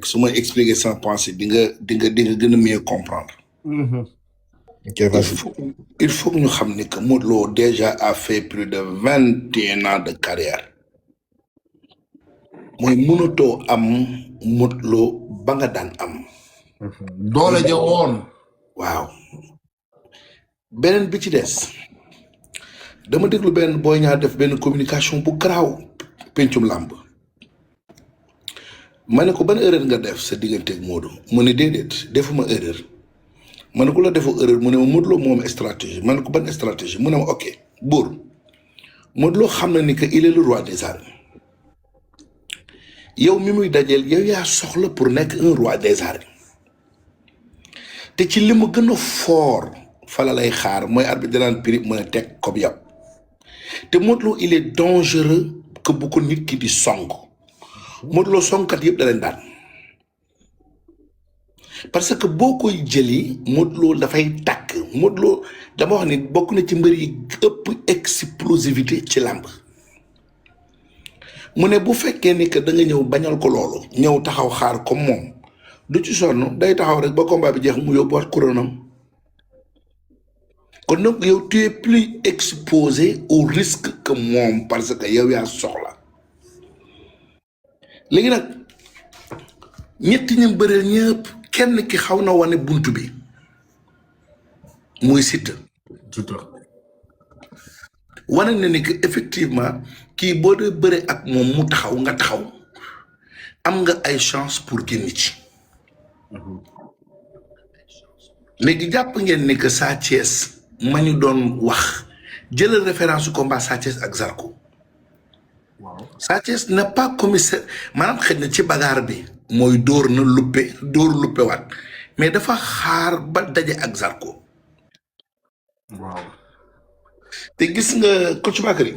rek su ma expliquer sans pensée di nga gën a mieux comprendre. Ok, Il vas-y. faut que ñu xam ni que Modou Lo déjà a fait plus de 21 ans de carrière mooy mënatoo am Modou Lo ba nga daan am. doole ja woon. waaw beneen bi ci des dama déglu benn Boy Niang def benn communication bu garaaw pencum làmb ma ne ko ban erreur nga def sa digganteeg Modou mu ne déedéet defuma erreur ma ne ko la defu erreur mu ne ma Modou Lo moom stratégie ma ne ko ban stratégie mu ne ma ok buur Modou Lo xam na ni que il est le roi des arènes yow mi muy dajeel yow yaa soxla pour nekk un roi des arènes te ci li mu gën a fort fala lay xaar mooy arbitre danaan prix mën a teg comme yow te Modou Lo il est dangereux que bu ko nit ki di song Modou Lo songkat yëpp da leen daan parce que boo koy jëli Modou Lo dafay tàkk Modou Lo dama wax ni bokk na ci mbër yi ëpp explosivité ci làmb mu ne bu fekkee ni que da nga ñëw bañal ko loolu ñëw taxaw xaar comme moom du ci sonn day taxaw rek ba combat bi jeex mu yóbbuwaat couronam kon donc yow tu es plus exposé au risque que moom parce que yow yaa soxla léegi nag ñetti ñu bëreel ñëpp kenn ki xaw na wane buntu bi muy Siteu wane na ni que effectivement kii boo dee bëre ak moom mu taxaw nga taxaw am nga ay chance pour génn ci léegi jàpp ngeen ni que Sa Thiès ma ñu doon wax jëlal référence su combat Sa Thiès ak Zarko Sa Thiès n'a pas commissaire maanaam xëy na ci bagaar bi mooy dóor na luppe waat mais dafa xaar ba daje ak Zarko te gis nga coach Bakary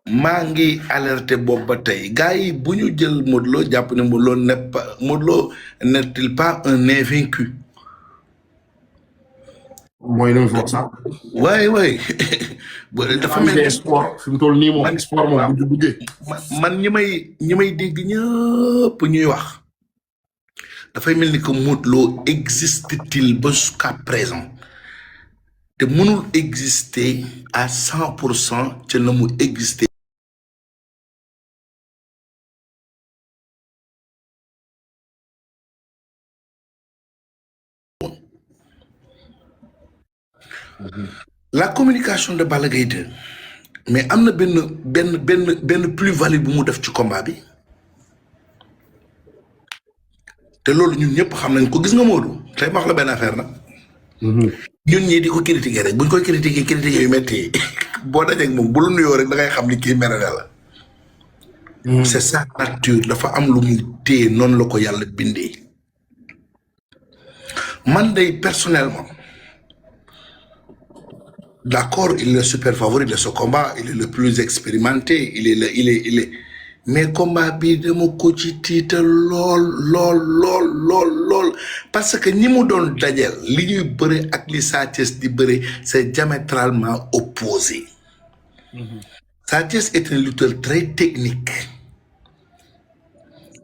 maa ngi alerté boobu ba tey gars yi bu ñu jël Modou Lo jàpp ne Modou Lo n'est-il pas un invaincu mooy li mu wax sax. waay dafa mel ni sport fi mu toll nii moom sport moom bu duggee. man ñi may dégg ñëpp ñuy wax dafay mel ni que Modou Lo existe-t-il ba jusqu'à présent te mënul exister à 100% ca na mu exister. La communication de Balla Gaye 2 mais am na benn plus-value bu mu def ci combat bi te loolu ñun ñëpp xam nañ ko gis nga Modou tey ma wax la benn affaire nag. ñun ñii di ko critiquer rek buñ koy critiquer yu métti boo dajeeg moom bu la nuyoo rek da ngay xam ni kii mere na la. c'est sa nature dafa am lu muy téye noonu la ko yàlla bindee man day personnellement. D'accord, il est le super favori de ce combat, il est le plus expérimenté, il est mais combat bi dama ko ci tiital lool parce que ñi mu doon dajel li ñuy bëre ak li Sa Thiès di bëre c'est diamétralement opposé. Sa Thiès est un lutteur très technique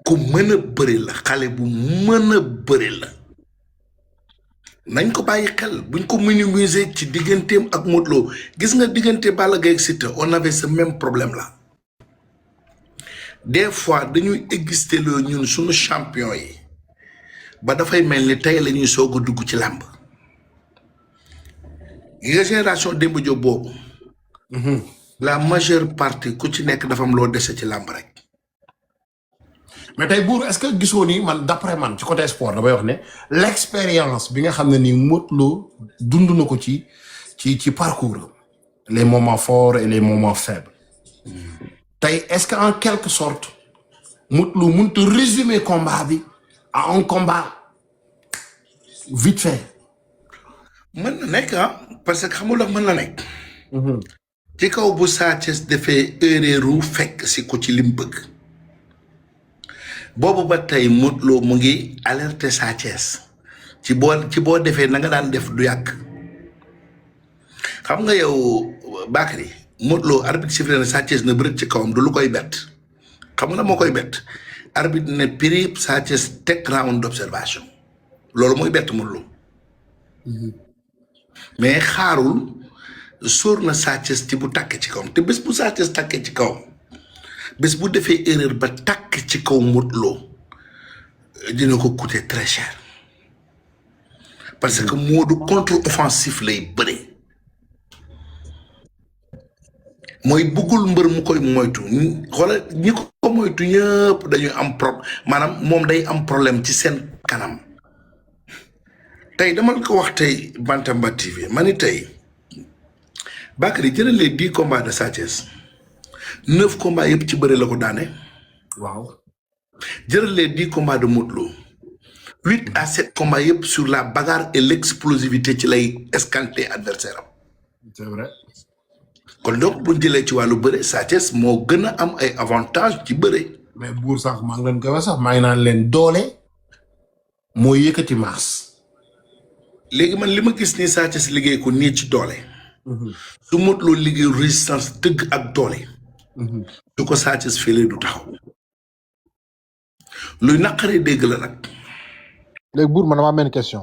ku mën a bëre la xale bu mën a bëre la nañ ko bàyyi xel buñ ko minimiser ci digganteem ak Modou Lo gis nga diggante Balla Gaye ak Siteu on avait ce même problème là des fois dañuy exister loo ñun suñu champion yi ba dafay mel ni tey la ñuy soog a dugg ci làmb yi nga génération Demba Diop boobu la majeure partie ku ci nekk dafa am loo dese ci làmb rek. mais tey buur est-ce que gisoo ni man d'après man ci côté sport damay wax ne l'expérience bi nga xam ne nii Modou Lo dund na ko ci parcours les moments forts et les moments faibles tey est-ce que en quelque sorte Modou Lo mënut a résumer combat bi à un combat vite fait. mën na nekk parce que xamul la mën na nekk. ci kaw bu Sa Thiès defee erreur fekk si ko ci lim bëgg. boobu ba tey Modou Lo mu ngi alerter Sa Thiès ci boo defee na nga daan def du yàgg xam nga yow Bakary Modou Lo arbitre sifflé na Sa Thiès na bëreet ci kawam du lu koy bett xam nga moo koy bett arbitre ne prip Sa Thiès teg round d'observation loolu mooy bett Modou Lo mais xaarul sóor na Sa Thiès ci bu tàkk ci kawam te bés bu Sa Thiès tàkkee ci kawam bés bu defee erreur ba tàkk ci kaw Modou Lo dina ko coûter très cher parce que Modou contre-offensif lay bëre mooy bëggul mbër mu koy moytu xoolal ñi ko moytu ñëpp dañuy am maanaam moom day am problème ci seen kanam tey dama ko wax tey Bantamba TV ma ni tey Bakary jëlal les 10 combats de Sa Thiès 9 combats yëpp ci bëre la ko daane. waaw. jëlal les 10 combats de Modou Lo 8 à 7 combats yëpp sur la bagarre et l'explosivité ci lay escanter adversaire am. c'est vrai. kon donc bu ñu jëlee ci wàllu bëre Sa Thiès moo gën a am ay avantages ci bëre. mais buur sax maa ngi leen koy wax sax maa ngi naan leen doole moo yëkkati maas. léegi man li ma gis nii Sa Thiès liggéey ko nii ci doole. su Modou Lo liggéey résistance dëgg ak doole. su ko Sa Thiès fële du taxaw. luy naqaree dégg la nag. léegi buur man damaa am benn question.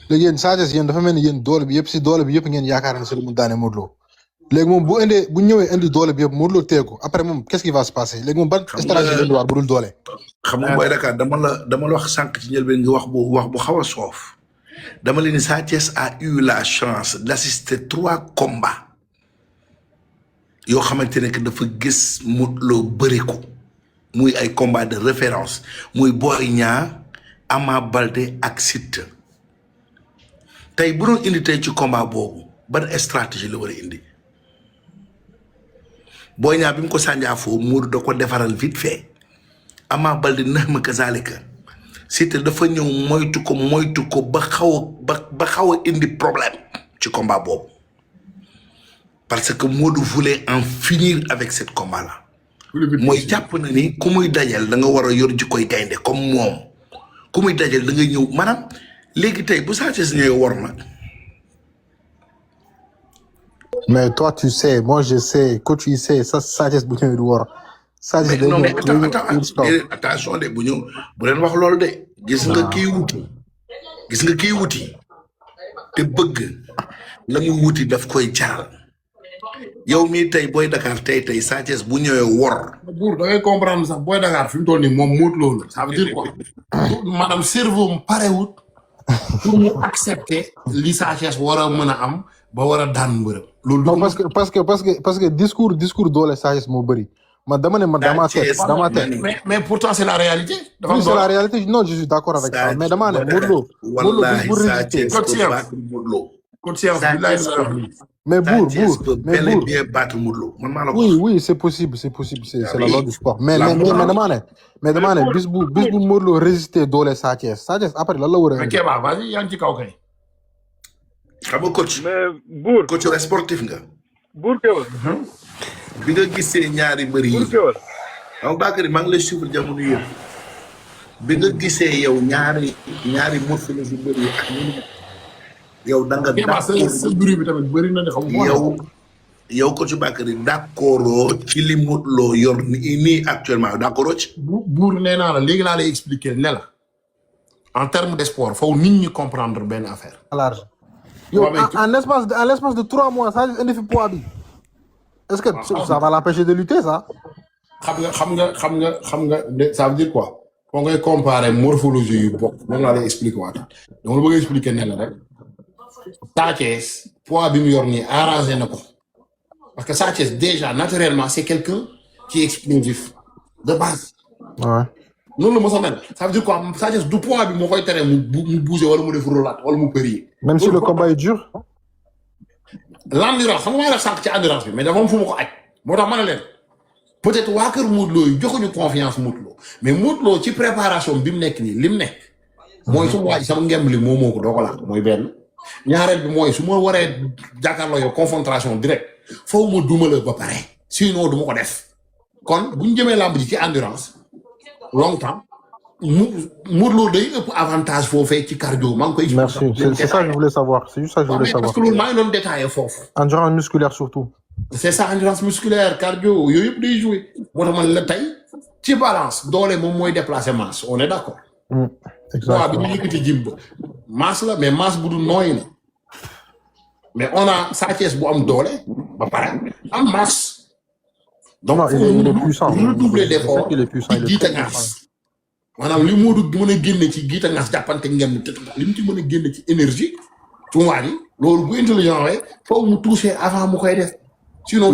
léegi yéen Sa Thiès yéen dafa mel ni yéen doole bi yëpp si doole bi yëpp ngeen yaakaar ne si lu mu daane Modou Lo léegi moom bu ñëwee indi doole bi yëpp Modou Lo teeku après moom qu'est-ce qui va se passer léegi moom ban stratégie la war bu dul doole. xam nga Boy Dakar dama la wax sànq ci njëlbeen nga wax bu xaw a soof dama leen ni Sa Thiès a eu la chance d'assister 3 combats yoo xamante ne que dafa gis Modou Lo bëri ko muy ay combat de référence muy Boy Niang Ama Baldé ak Siteu tey bu doon indi tey ci combat boobu ban stratégie la war a indi Boy Niang bi mu ko sànjaafoo Modou da ko defaral vite fait Ama Baldé nax ma kazalika Siteu dafa ñëw moytu ko ba xaw a indi problème ci combat boobu parce que Modou voulait en finir avec cette combat là mooy jàpp na ni ku muy dajal da nga war a yor ji koy gaynde comme moom ku muy dajal da nga ñëw maanaam léegi tey bu Sa Thiès ñëwee war na. mais toi tu sais moi je sais coach il sait ça Sa Thiès bu ñëwee du war. Sa Thiès day ñëw attention de bu leen wax loolu de. gis nga kii wuti te bëgg la muy wuti daf koy jaral yow mii tey Boy Dakar tey Sa Thiès bu ñëwee wor. buur da ngay comprendre sax Boy Dakar fi mu toll nii moom Modou Lo la ça veut dire quoi maanaam cerveau mu parewut pour mu accepter li Sa Thiès war a mën a am ba war a daan mbërëm. loolu non parce que discours doole Sa Thiès moo bëri. man dama ne man dama teg mais pourtant c'est la réalité. oui c'est la réalité non je suis d'accord avec ça mais dama ne Modou Lo bu résister mais buur bien battre Modou Lo man maa la ko oui c'est possible c'est la loi du sport mais dama ne bis bu Modou Lo résister doole Sa Thiès après lan la war a mais Kéba vas-y yaa ngi ci kaw kay xam nga coach mais buur coach sportif nga buur Kéwal bi nga gisee ñaari mbër yi buur Kéwal xam Bakary maa ngi lay suivre jamono yëpp bi nga gisee yow ñaari morphologie mbër yi ak yow da nga d'accord sa bruit bi tamit bëri na de xam yow coach Bakary d'accord ci li Modou Lo yor nii actuellement d'accord ci buur nee naa la léegi laa lay expliquer ne la en termes de sport foofu nit ñi comprendre benn affaire large yow en l'espace de 3 mois Sa Thiès indi fi poids bi est-ce que ça va l'empêcher de lutter ça xam nga ça veut dire quoi foo ngay comparer morphologie yu bokk moom laa lay expliquer waata dama la bëgg expliquer ne la rek Sa Thiès poids bi mu yor nii arrangé na ko parce que Sa Thiès déjà naturellement c'est quelqu'un qui est explosif de base. Ouais. noonu la mos a mel ça veut dire quoi Sa Thiès du poids bi moo koy tere mu bouger wala mu def roulade wala mu périer. même si le combat est dur. l'endurance xam nga maa def sànq ci endurance bi mais dafa am fu ma ko aj moo tax ma ne leen peut-être waa kër Modou Lo yi joxuñu confiance Modou Lo mais Modou Lo ci préparation bi mu nekk nii li mu nekk. mooy su ma waaj sama ngemb li moo ko doo ko laaj mooy benn. ñaareel bi mooy su ma waree jàkkaarloo yow confrontation direct foofu ma duma la ba pare sinon du ma ko def kon bu ñu jëmee làmb ji ci endurance longtemps Modou Lo day ëpp avantage foofee ci cardio maa ngi koy. merci c'est ça que je voulais savoir c'est juste ça que je voulais savoir. parce que loolu maa ngi doon détaillé foofu. endurance musculaire surtout. c'est ça endurance musculaire cardio yooyu yëpp day joué moo tax man la tey ci balance doole moom mooy déplacer masse on est d'accord. poids bi ñu yëkkati jim ba masse la mais masse bu du nooy la mais on a Sa Thiès bu am doole ba pare am masse. donc non il est puissant. redoubler d'effort il est puissant ci giita ngas maanaam li Modou mën a génne ci giita ngas jàppante ngeen te li mu ci mën a génne ci énergie ci waa ji loolu bu intelligent rek foog mu toucher avant mu koy def. sinon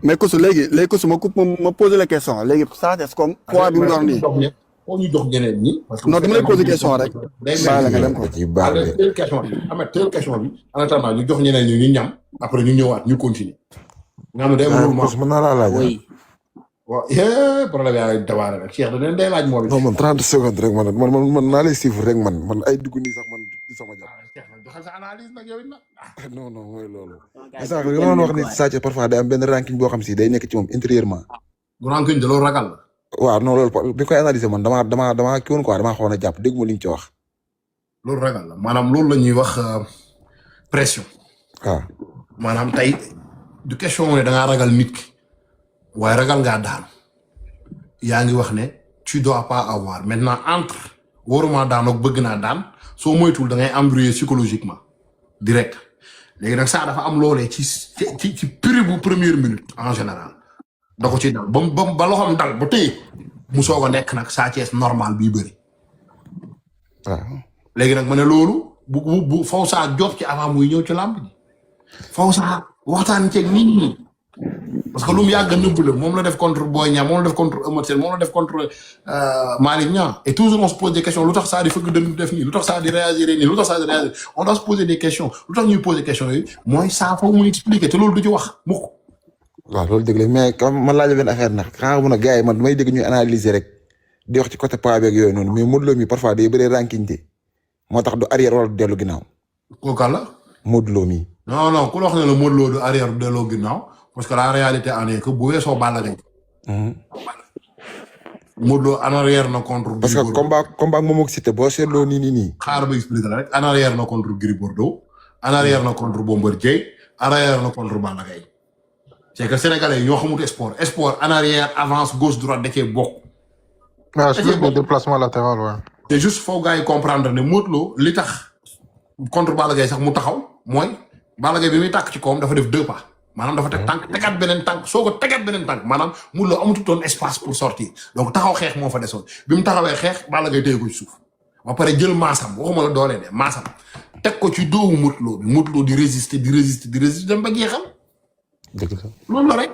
mais Kosu léegi Kosu ma poser la question léegi Sa Thiès comme poids bi mu doon nii. foo ñu jox ñeneen ñi. non dama lay poser question rek. baal nga dem ko ci baax de. teel question bi teel question bi en attendant ñu jox ñeneen ñi ñu ñam après ñu ñëwaat ñu continuer. nga xam ne day mën naa laa laaj. waaw problème yaa ngi dawaale rek Cheikh dañ day laaj moo bi. non man 30 secondes rek man naa lay suivre rek man ay dugg nii sax man du sama jàpp. Cheikh nag joxal sa analyse nag yow it nag. non mooy loolu. sànq li ma doon wax ni Sa Thiès parfois day am benn ranking boo xam si day nekk ci moom intérieurement. bu ranking de loolu ragal la. waaw non loolu bi koy analyser man damaa kii woon quoi damaa xawoon a jàpp dégg ma li ñu ci wax. loolu ragal la maanaam loolu la ñuy wax pression. waaw maanaam tey du question ne da ngaa ragal nit ki waaye ragal ngaa daan yaa ngi wax ne tu dois pas avoir maintenant entre waruma daan ak bëgg naa daan soo moytuwul da ngay embrouiller psychologiquement direct léegi nag saa dafa am loolee ci période bu première minute en général da ko ci dal ba loxoom dal ba tey mu soog a nekk nag Sa Thiès normal bii bëri. waaw léegi nag ma ne loolu bu faw saa job ci avant muy ñëw ci làmb ji faw saa waxtaan ceeg nit ñi parce que lu mu yàgg nëbb la moom la def contre Boy Niang moom la def contre Eumeu Sène moom la def contre Malick Niang et toujours on se pose des questions lu tax saa di fëgg dënn def nii lu tax saa di réagir nii lu tax saa di réagir on doit se poser des questions lu tax ñuy poser questions yooyu mooy saa foog muy expliquer te loolu du ci wax mukk. waaw loolu dëgg la mais comme man laaj benn affaire nag xanaa mun a gars yi man may dégg ñuy analyser rek di wax ci côté poids beeg yooyu noonu mais Modou Lo mi parfois day bëree ranking te moo tax du arrière wala du dellu ginnaaw. kooku la. Modou Lo mi. non ku la wax ne la Modou Lo du arrière du delloo ginnaaw parce que la réalité en est que bu weesoo Balla Gaye. Modou Lo en arrière na contre. parce que combat moom ak Siteu boo seetloo nii. xaaral ba expliquer la rek en arrière na contre Gris Bordeaux en arrière na contre Bombardier en arrière na contre Balla Gaye. c'est que sénégalais yi ñoo xamut sport en arrière avance gauche droite da cee bokk. waaw c'est le déplacement latéral waaw. c'est juste faut gars yi comprendre ne Modou Lo li tax contre Balla Gaye sax mu taxaw mooy Balla Gaye bi muy tàkk ci kawam dafa def 2 pas maanaam dafa teg tànk tegaat beneen tànk soo ko tegaat beneen tànk maanaam Modou Lo amatutoon espace pour sortir donc taxaw xeex moo fa desoon bi mu taxawee xeex Balla Gaye téye ko ci suuf ba pare jël maasam waxuma la doole de maasam teg ko ci doowu Modou Lo bi Modou Lo di résister dem ba jeexal. dëgg la loolu la rek.